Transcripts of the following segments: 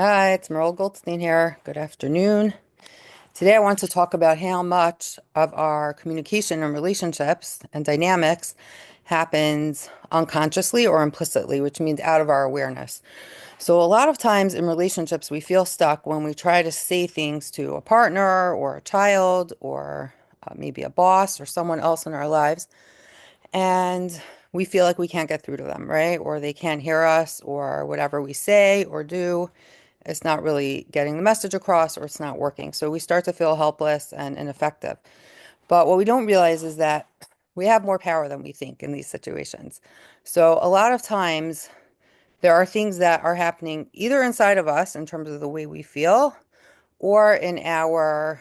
Hi, it's Merle Goldstein here. Good afternoon. Today I want to talk about how much of our communication and relationships and dynamics happens unconsciously or implicitly, which means out of our awareness. So a lot of times in relationships, we feel stuck when we try to say things to a partner or a child or maybe a boss or someone else in our lives, and we feel like we can't get through to them, right? Or they can't hear us, or whatever we say or do, it's not really getting the message across, or it's not working. So we start to feel helpless and ineffective. But what we don't realize is that we have more power than we think in these situations. So a lot of times there are things that are happening either inside of us in terms of the way we feel, or in our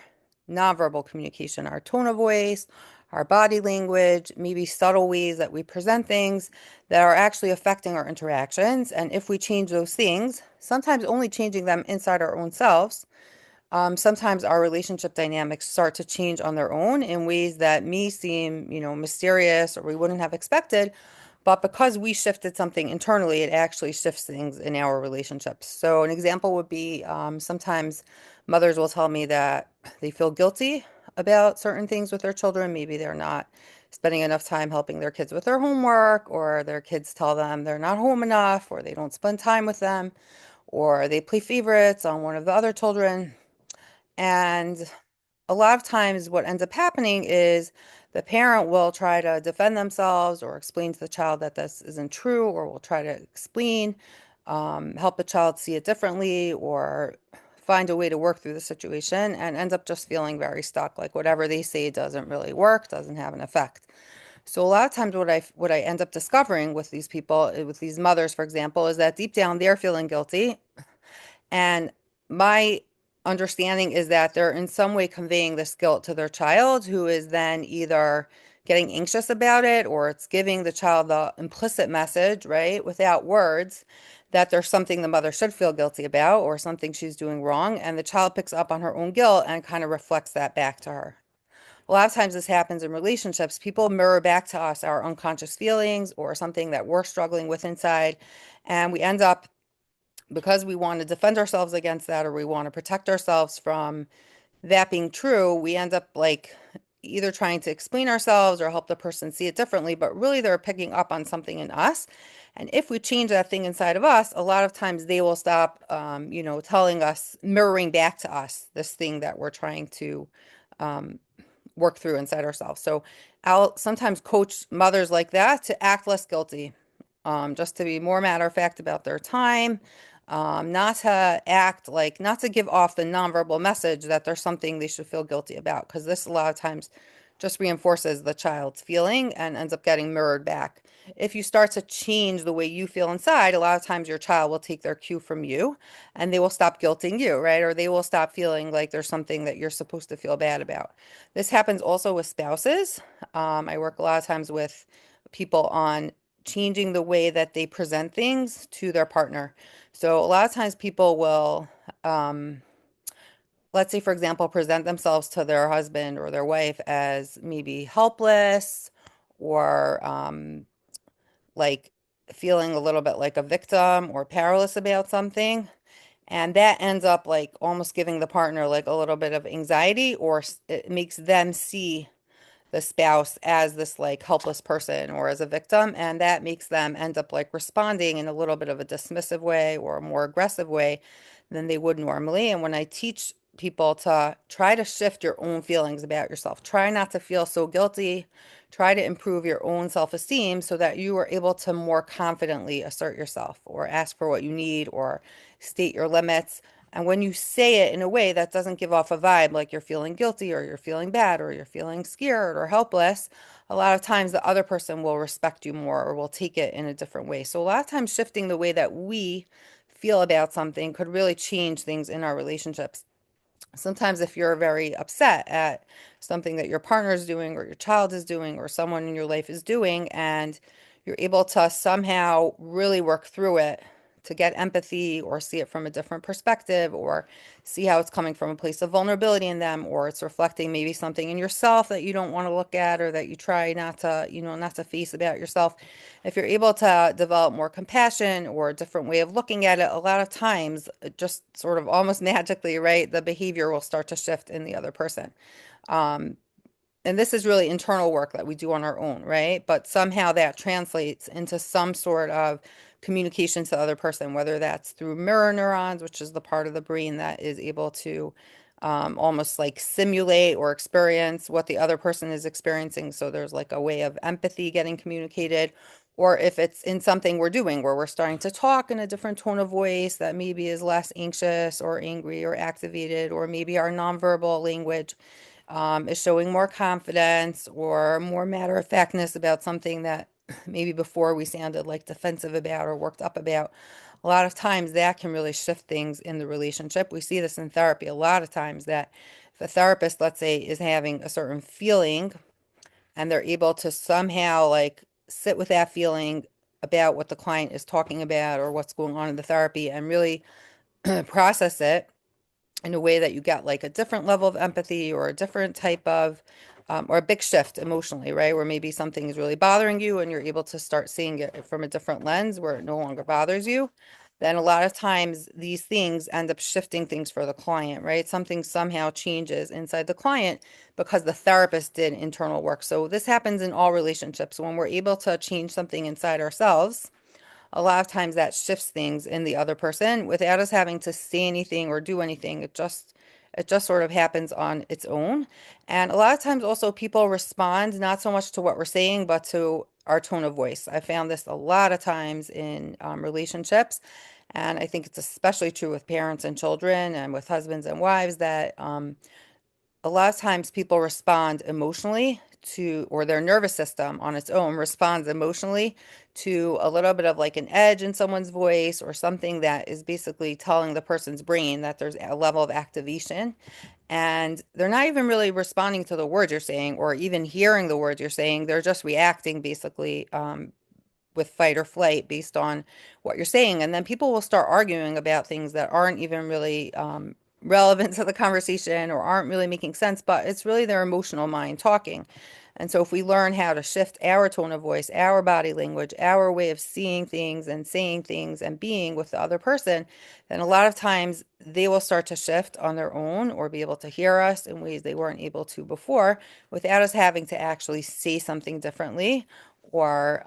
nonverbal communication, our tone of voice, our body language, maybe subtle ways that we present things that are actually affecting our interactions. And if we change those things, sometimes only changing them inside our own selves, sometimes our relationship dynamics start to change on their own in ways that may seem, mysterious or we wouldn't have expected. But because we shifted something internally, it actually shifts things in our relationships. So an example would be sometimes mothers will tell me that they feel guilty about certain things with their children. Maybe they're not spending enough time helping their kids with their homework, or their kids tell them they're not home enough, or they don't spend time with them, or they play favorites on one of the other children. And a lot of times what ends up happening is the parent will try to defend themselves or explain to the child that this isn't true, or will try to explain, help the child see it differently, or find a way to work through the situation, and ends up just feeling very stuck. Like whatever they say doesn't really work, doesn't have an effect. So a lot of times what I end up discovering with these people, with these mothers, for example, is that deep down they're feeling guilty, and my understanding is that they're in some way conveying this guilt to their child, who is then either getting anxious about it, or it's giving the child the implicit message, right, without words, that there's something the mother should feel guilty about or something she's doing wrong. And the child picks up on her own guilt and kind of reflects that back to her. A lot of times this happens in relationships. People mirror back to us our unconscious feelings or something that we're struggling with inside. And we end up, because we want to defend ourselves against that, or we want to protect ourselves from that being true, we end up like either trying to explain ourselves or help the person see it differently, but really they're picking up on something in us. And if we change that thing inside of us, a lot of times they will stop, telling us, mirroring back to us this thing that we're trying to um, work through inside ourselves. So I'll sometimes coach mothers like that to act less guilty, just to be more matter of fact about their time, not to act like, not to give off the nonverbal message that there's something they should feel guilty about, because this a lot of times just reinforces the child's feeling and ends up getting mirrored back. If you start to change the way you feel inside, a lot of times your child will take their cue from you, and they will stop guilting you, right? Or they will stop feeling like there's something that you're supposed to feel bad about. This happens also with spouses. I work a lot of times with people on changing the way that they present things to their partner. So a lot of times people will, um, let's say, for example, present themselves to their husband or their wife as maybe helpless, or like feeling a little bit like a victim or powerless about something. And that ends up like almost giving the partner like a little bit of anxiety, or it makes them see the spouse as this like helpless person or as a victim, and that makes them end up like responding in a little bit of a dismissive way or a more aggressive way than they would normally. And when I teach people to try to shift your own feelings about yourself, try not to feel so guilty, try to improve your own self-esteem so that you are able to more confidently assert yourself or ask for what you need or state your limits. And when you say it in a way that doesn't give off a vibe like you're feeling guilty or you're feeling bad or you're feeling scared or helpless, a lot of times the other person will respect you more or will take it in a different way. So a lot of times shifting the way that we feel about something could really change things in our relationships. Sometimes if you're very upset at something that your partner is doing or your child is doing or someone in your life is doing, and you're able to somehow really work through it to get empathy or see it from a different perspective or see how it's coming from a place of vulnerability in them, or it's reflecting maybe something in yourself that you don't want to look at or that you try not to, not to face about yourself. If you're able to develop more compassion or a different way of looking at it, a lot of times, just sort of almost magically, right, the behavior will start to shift in the other person. Um, and this is really internal work that we do on our own, right? But somehow that translates into some sort of communication to the other person, whether that's through mirror neurons, which is the part of the brain that is able to almost like simulate or experience what the other person is experiencing. So there's like a way of empathy getting communicated. Or if it's in something we're doing where we're starting to talk in a different tone of voice that maybe is less anxious or angry or activated, or maybe our nonverbal language is showing more confidence or more matter of factness about something that maybe before we sounded like defensive about or worked up about. A lot of times that can really shift things in the relationship. We see this in therapy a lot of times that if a therapist, let's say, is having a certain feeling and they're able to somehow like sit with that feeling about what the client is talking about or what's going on in the therapy and really process it in a way that you get like a different level of empathy or a different type of or a big shift emotionally, right? Where maybe something is really bothering you and you're able to start seeing it from a different lens where it no longer bothers you. Then a lot of times these things end up shifting things for the client, right? Something somehow changes inside the client because the therapist did internal work. So this happens in all relationships. When we're able to change something inside ourselves, a lot of times that shifts things in the other person without us having to say anything or do anything. It just sort of happens on its own. And a lot of times also people respond not so much to what we're saying, but to our tone of voice. I found this a lot of times in relationships. And I think it's especially true with parents and children and with husbands and wives that a lot of times people respond emotionally to, or their nervous system on its own responds emotionally to a little bit of like an edge in someone's voice or something that is basically telling the person's brain that there's a level of activation. And they're not even really responding to the words you're saying or even hearing the words you're saying. They're just reacting basically with fight or flight based on what you're saying. And then people will start arguing about things that aren't even really relevant to the conversation or aren't really making sense, but it's really their emotional mind talking. And so if we learn how to shift our tone of voice, our body language, our way of seeing things and saying things and being with the other person, then a lot of times they will start to shift on their own or be able to hear us in ways they weren't able to before without us having to actually say something differently or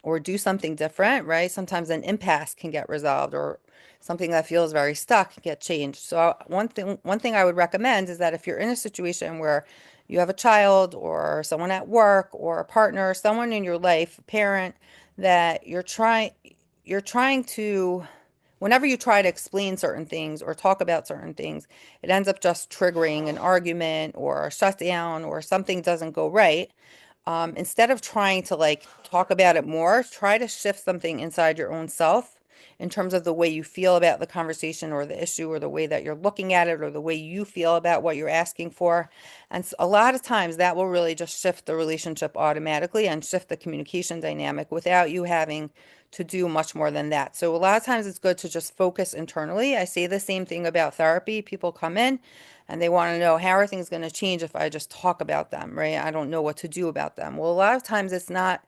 or do something different, right? Sometimes an impasse can get resolved or something that feels very stuck can get changed. So one thing I would recommend is that if you're in a situation where you have a child or someone at work or a partner, someone in your life, a parent, that you're trying to whenever you try to explain certain things or talk about certain things, it ends up just triggering an argument or a shutdown or something doesn't go right. Instead of trying to like talk about it more, try to shift something inside your own self in terms of the way you feel about the conversation or the issue or the way that you're looking at it or the way you feel about what you're asking for. And a lot of times that will really just shift the relationship automatically and shift the communication dynamic without you having to do much more than that. So a lot of times it's good to just focus internally. I say the same thing about therapy. People come in and they want to know how are things going to change if I just talk about them, right? I don't know what to do about them. Well, a lot of times it's not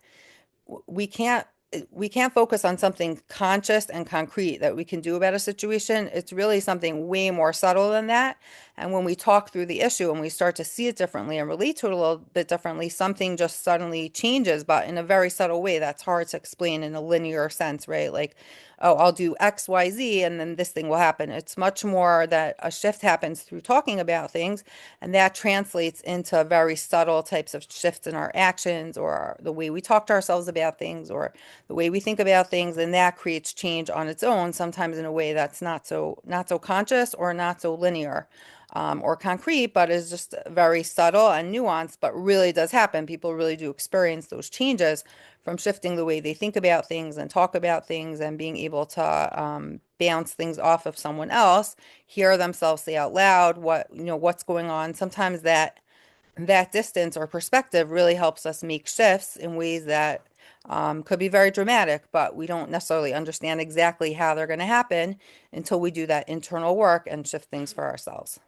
we can't we can't focus on something conscious and concrete that we can do about a situation. It's really something way more subtle than that. And when we talk through the issue and we start to see it differently and relate to it a little bit differently, something just suddenly changes, but in a very subtle way that's hard to explain in a linear sense, right? Like, oh, I'll do X, Y, Z, and then this thing will happen. It's much more that a shift happens through talking about things, and that translates into very subtle types of shifts in our actions or the way we talk to ourselves about things or the way we think about things, and that creates change on its own, sometimes in a way that's not so conscious or not so linear. Or concrete, but is just very subtle and nuanced, but really does happen. People really do experience those changes from shifting the way they think about things and talk about things and being able to bounce things off of someone else, hear themselves say out loud what's going on. Sometimes that distance or perspective really helps us make shifts in ways that Could be very dramatic, but we don't necessarily understand exactly how they're going to happen until we do that internal work and shift things for ourselves.